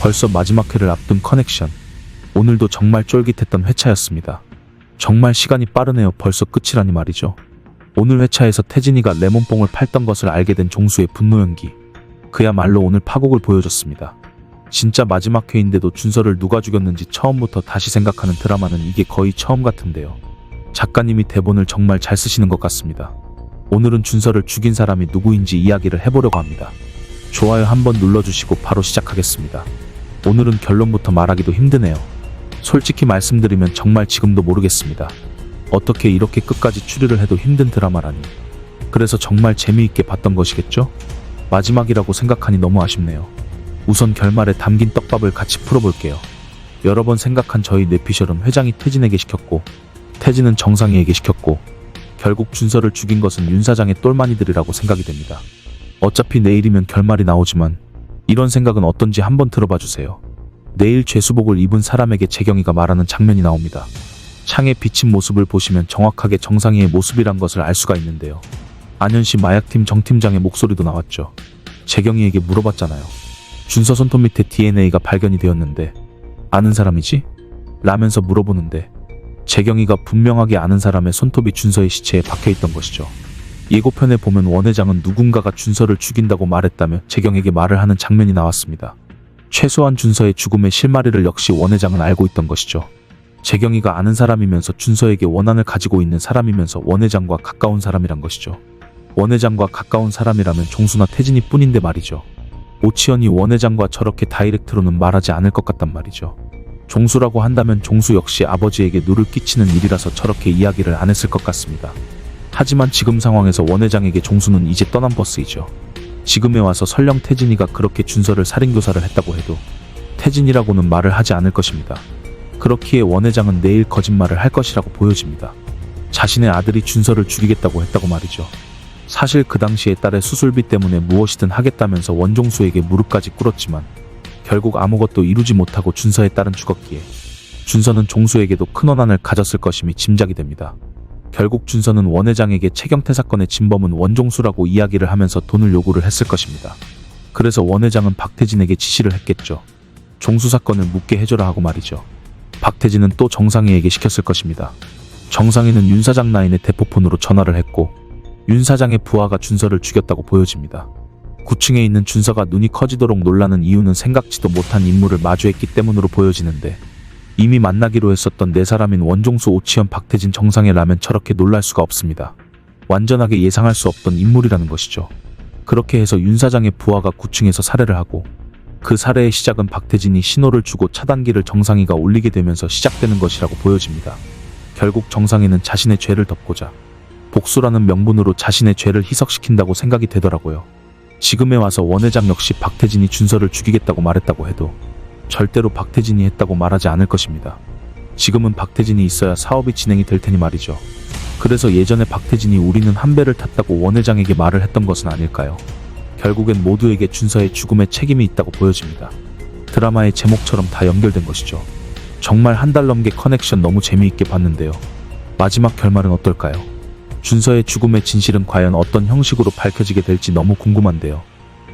벌써 마지막 회를 앞둔 커넥션. 오늘도 정말 쫄깃했던 회차였습니다. 정말 시간이 빠르네요. 벌써 끝이라니 말이죠. 오늘 회차에서 태진이가 레몬뽕을 팔던 것을 알게 된 종수의 분노 연기. 그야말로 오늘 파국을 보여줬습니다. 진짜 마지막 회인데도 준서를 누가 죽였는지 처음부터 다시 생각하는 드라마는 이게 거의 처음 같은데요. 작가님이 대본을 정말 잘 쓰시는 것 같습니다. 오늘은 준서를 죽인 사람이 누구인지 이야기를 해보려고 합니다. 좋아요 한번 눌러주시고 바로 시작하겠습니다. 오늘은 결론부터 말하기도 힘드네요. 솔직히 말씀드리면 정말 지금도 모르겠습니다. 어떻게 이렇게 끝까지 추리를 해도 힘든 드라마라니. 그래서 정말 재미있게 봤던 것이겠죠? 마지막이라고 생각하니 너무 아쉽네요. 우선 결말에 담긴 떡밥을 같이 풀어볼게요. 여러 번 생각한 저희 뇌피셜은 회장이 태진에게 시켰고, 태진은 정상이에게 시켰고, 결국 준서를 죽인 것은 윤 사장의 똘마니들이라고 생각이 됩니다. 어차피 내일이면 결말이 나오지만 이런 생각은 어떤지 한번 들어봐 주세요. 내일 죄수복을 입은 사람에게 재경이가 말하는 장면이 나옵니다. 창에 비친 모습을 보시면 정확하게 정상이의 모습이란 것을 알 수가 있는데요. 안현시 마약팀 정팀장의 목소리도 나왔죠. 재경이에게 물어봤잖아요. 준서 손톱 밑에 DNA가 발견이 되었는데 아는 사람이지? 라면서 물어보는데 재경이가 분명하게 아는 사람의 손톱이 준서의 시체에 박혀있던 것이죠. 예고편에 보면 원 회장은 누군가가 준서를 죽인다고 말했다며 재경에게 말을 하는 장면이 나왔습니다. 최소한 준서의 죽음의 실마리를 역시 원 회장은 알고 있던 것이죠. 재경이가 아는 사람이면서 준서에게 원한을 가지고 있는 사람이면서 원 회장과 가까운 사람이란 것이죠. 원 회장과 가까운 사람이라면 종수나 태진이 뿐인데 말이죠. 오치현이 원 회장과 저렇게 다이렉트로는 말하지 않을 것 같단 말이죠. 종수라고 한다면 종수 역시 아버지에게 누를 끼치는 일이라서 저렇게 이야기를 안 했을 것 같습니다. 하지만 지금 상황에서 원 회장에게 종수는 이제 떠난 버스이죠. 지금에 와서 설령 태진이가 그렇게 준서를 살인교사를 했다고 해도 태진이라고는 말을 하지 않을 것입니다. 그렇기에 원 회장은 내일 거짓말을 할 것이라고 보여집니다. 자신의 아들이 준서를 죽이겠다고 했다고 말이죠. 사실 그 당시에 딸의 수술비 때문에 무엇이든 하겠다면서 원종수에게 무릎까지 꿇었지만 결국 아무것도 이루지 못하고 준서의 딸은 죽었기에 준서는 종수에게도 큰 원한을 가졌을 것임이 짐작이 됩니다. 결국 준서는 원 회장에게 최경태 사건의 진범은 원종수라고 이야기를 하면서 돈을 요구를 했을 것입니다. 그래서 원 회장은 박태진에게 지시를 했겠죠. 종수 사건을 묻게 해줘라 하고 말이죠. 박태진은 또 정상희에게 시켰을 것입니다. 정상희는 윤 사장 라인에 대포폰으로 전화를 했고 윤 사장의 부하가 준서를 죽였다고 보여집니다. 9층에 있는 준서가 눈이 커지도록 놀라는 이유는 생각지도 못한 인물을 마주했기 때문으로 보여지는데 이미 만나기로 했었던 네 사람인 원종수, 오치현, 박태진, 정상희라면 저렇게 놀랄 수가 없습니다. 완전하게 예상할 수 없던 인물이라는 것이죠. 그렇게 해서 윤 사장의 부하가 9층에서 살해를 하고 그 살해의 시작은 박태진이 신호를 주고 차단기를 정상희가 올리게 되면서 시작되는 것이라고 보여집니다. 결국 정상희는 자신의 죄를 덮고자 복수라는 명분으로 자신의 죄를 희석시킨다고 생각이 되더라고요. 지금에 와서 원 회장 역시 박태진이 준서를 죽이겠다고 말했다고 해도 절대로 박태진이 했다고 말하지 않을 것입니다. 지금은 박태진이 있어야 사업이 진행이 될 테니 말이죠. 그래서 예전에 박태진이 우리는 한 배를 탔다고 원 회장에게 말을 했던 것은 아닐까요? 결국엔 모두에게 준서의 죽음에 책임이 있다고 보여집니다. 드라마의 제목처럼 다 연결된 것이죠. 정말 한 달 넘게 커넥션 너무 재미있게 봤는데요. 마지막 결말은 어떨까요? 준서의 죽음의 진실은 과연 어떤 형식으로 밝혀지게 될지 너무 궁금한데요.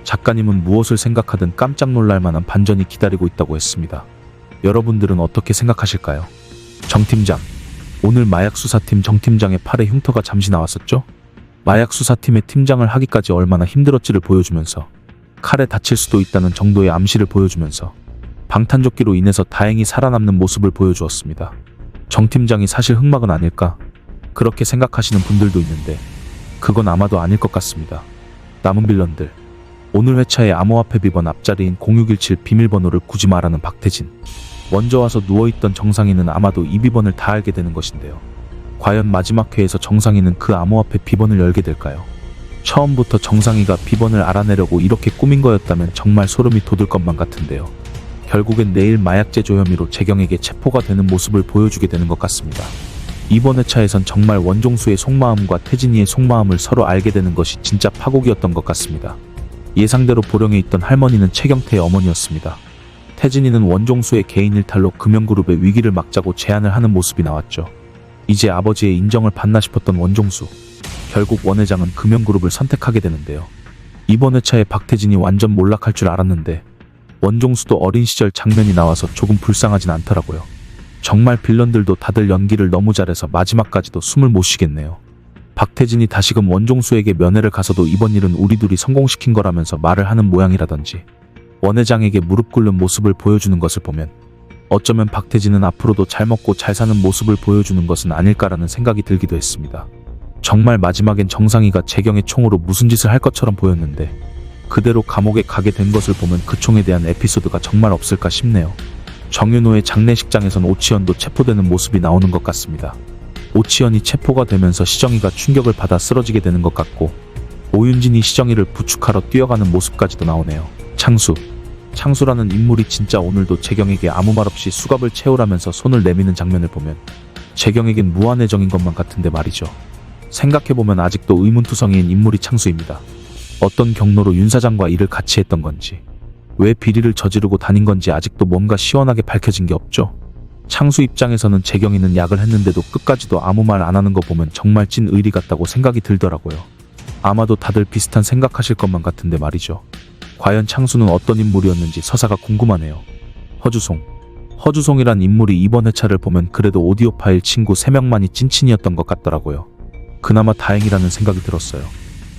작가님은 무엇을 생각하든 깜짝 놀랄 만한 반전이 기다리고 있다고 했습니다. 여러분들은 어떻게 생각하실까요? 정팀장, 오늘 마약수사팀 정팀장의 팔에 흉터가 잠시 나왔었죠? 마약수사팀의 팀장을 하기까지 얼마나 힘들었지를 보여주면서 칼에 다칠 수도 있다는 정도의 암시를 보여주면서 방탄조끼로 인해서 다행히 살아남는 모습을 보여주었습니다. 정팀장이 사실 흑막은 아닐까? 그렇게 생각하시는 분들도 있는데 그건 아마도 아닐 것 같습니다. 남은 빌런들, 오늘 회차의 암호화폐 비번 앞자리인 0617 비밀번호를 굳이 말하는 박태진, 먼저 와서 누워있던 정상희는 아마도 이 비번을 다 알게 되는 것인데요. 과연 마지막 회에서 정상희는 그 암호화폐 비번을 열게 될까요? 처음부터 정상희가 비번을 알아내려고 이렇게 꾸민 거였다면 정말 소름이 돋을 것만 같은데요. 결국엔 내일 마약제 조혐의로 재경에게 체포가 되는 모습을 보여주게 되는 것 같습니다. 이번 회차에선 정말 원종수의 속마음과 태진이의 속마음을 서로 알게 되는 것이 진짜 파국이었던 것 같습니다. 예상대로 보령에 있던 할머니는 최경태의 어머니였습니다. 태진이는 원종수의 개인 일탈로 금연그룹의 위기를 막자고 제안을 하는 모습이 나왔죠. 이제 아버지의 인정을 받나 싶었던 원종수. 결국 원 회장은 금연그룹을 선택하게 되는데요. 이번 회차에 박태진이 완전 몰락할 줄 알았는데 원종수도 어린 시절 장면이 나와서 조금 불쌍하진 않더라고요. 정말 빌런들도 다들 연기를 너무 잘해서 마지막까지도 숨을 못 쉬겠네요. 박태진이 다시금 원종수에게 면회를 가서도 이번 일은 우리 둘이 성공시킨 거라면서 말을 하는 모양이라든지 원 회장에게 무릎 꿇는 모습을 보여주는 것을 보면 어쩌면 박태진은 앞으로도 잘 먹고 잘 사는 모습을 보여주는 것은 아닐까라는 생각이 들기도 했습니다. 정말 마지막엔 정상이가 재경의 총으로 무슨 짓을 할 것처럼 보였는데 그대로 감옥에 가게 된 것을 보면 그 총에 대한 에피소드가 정말 없을까 싶네요. 정윤호의 장례식장에선 오치현도 체포되는 모습이 나오는 것 같습니다. 오치현이 체포가 되면서 시정이가 충격을 받아 쓰러지게 되는 것 같고 오윤진이 시정이를 부축하러 뛰어가는 모습까지도 나오네요. 창수라는 인물이 진짜 오늘도 재경에게 아무 말 없이 수갑을 채우라면서 손을 내미는 장면을 보면 재경에겐 무한애정인 것만 같은데 말이죠. 생각해보면 아직도 의문투성이인 인물이 창수입니다. 어떤 경로로 윤 사장과 일을 같이 했던 건지 왜 비리를 저지르고 다닌 건지 아직도 뭔가 시원하게 밝혀진 게 없죠. 창수 입장에서는 재경이는 약을 했는데도 끝까지도 아무 말 안 하는 거 보면 정말 찐 의리 같다고 생각이 들더라고요. 아마도 다들 비슷한 생각하실 것만 같은데 말이죠. 과연 창수는 어떤 인물이었는지 서사가 궁금하네요. 허주송이란 인물이 이번 회차를 보면 그래도 오디오 파일 친구 3명만이 찐친이었던 것 같더라고요. 그나마 다행이라는 생각이 들었어요.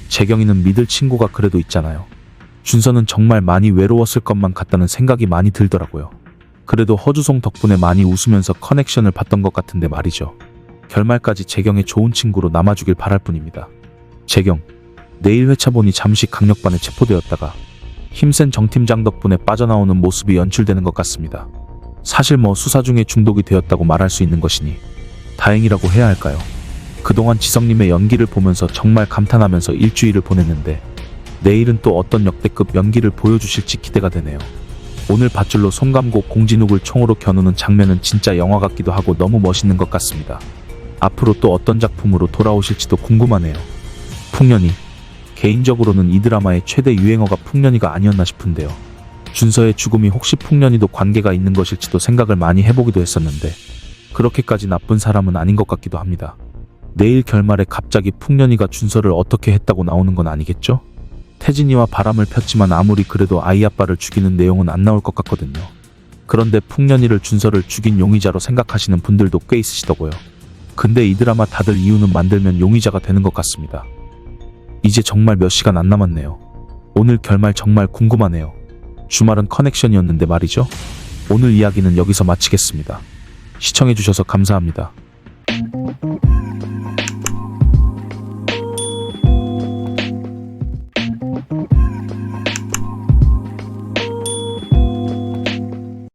재경이는 믿을 친구가 그래도 있잖아요. 준서는 정말 많이 외로웠을 것만 같다는 생각이 많이 들더라고요. 그래도 허주송 덕분에 많이 웃으면서 커넥션을 받던 것 같은데 말이죠. 결말까지 재경의 좋은 친구로 남아주길 바랄 뿐입니다. 재경, 내일 회차 보니 잠시 강력반에 체포되었다가 힘센 정팀장 덕분에 빠져나오는 모습이 연출되는 것 같습니다. 사실 수사 중에 중독이 되었다고 말할 수 있는 것이니 다행이라고 해야 할까요? 그동안 지성님의 연기를 보면서 정말 감탄하면서 일주일을 보냈는데 내일은 또 어떤 역대급 연기를 보여주실지 기대가 되네요. 오늘 밧줄로 손 감고 공진욱을 총으로 겨누는 장면은 진짜 영화 같기도 하고 너무 멋있는 것 같습니다. 앞으로 또 어떤 작품으로 돌아오실지도 궁금하네요. 풍년이, 개인적으로는 이 드라마의 최대 유행어가 풍년이가 아니었나 싶은데요. 준서의 죽음이 혹시 풍년이도 관계가 있는 것일지도 생각을 많이 해보기도 했었는데 그렇게까지 나쁜 사람은 아닌 것 같기도 합니다. 내일 결말에 갑자기 풍년이가 준서를 어떻게 했다고 나오는 건 아니겠죠? 태진이와 바람을 폈지만 아무리 그래도 아이 아빠를 죽이는 내용은 안 나올 것 같거든요. 그런데 풍년이를 준서를 죽인 용의자로 생각하시는 분들도 꽤 있으시더고요. 근데 이 드라마 다들 이유는 만들면 용의자가 되는 것 같습니다. 이제 정말 몇 시간 안 남았네요. 오늘 결말 정말 궁금하네요. 주말은 커넥션이었는데 말이죠. 오늘 이야기는 여기서 마치겠습니다. 시청해주셔서 감사합니다.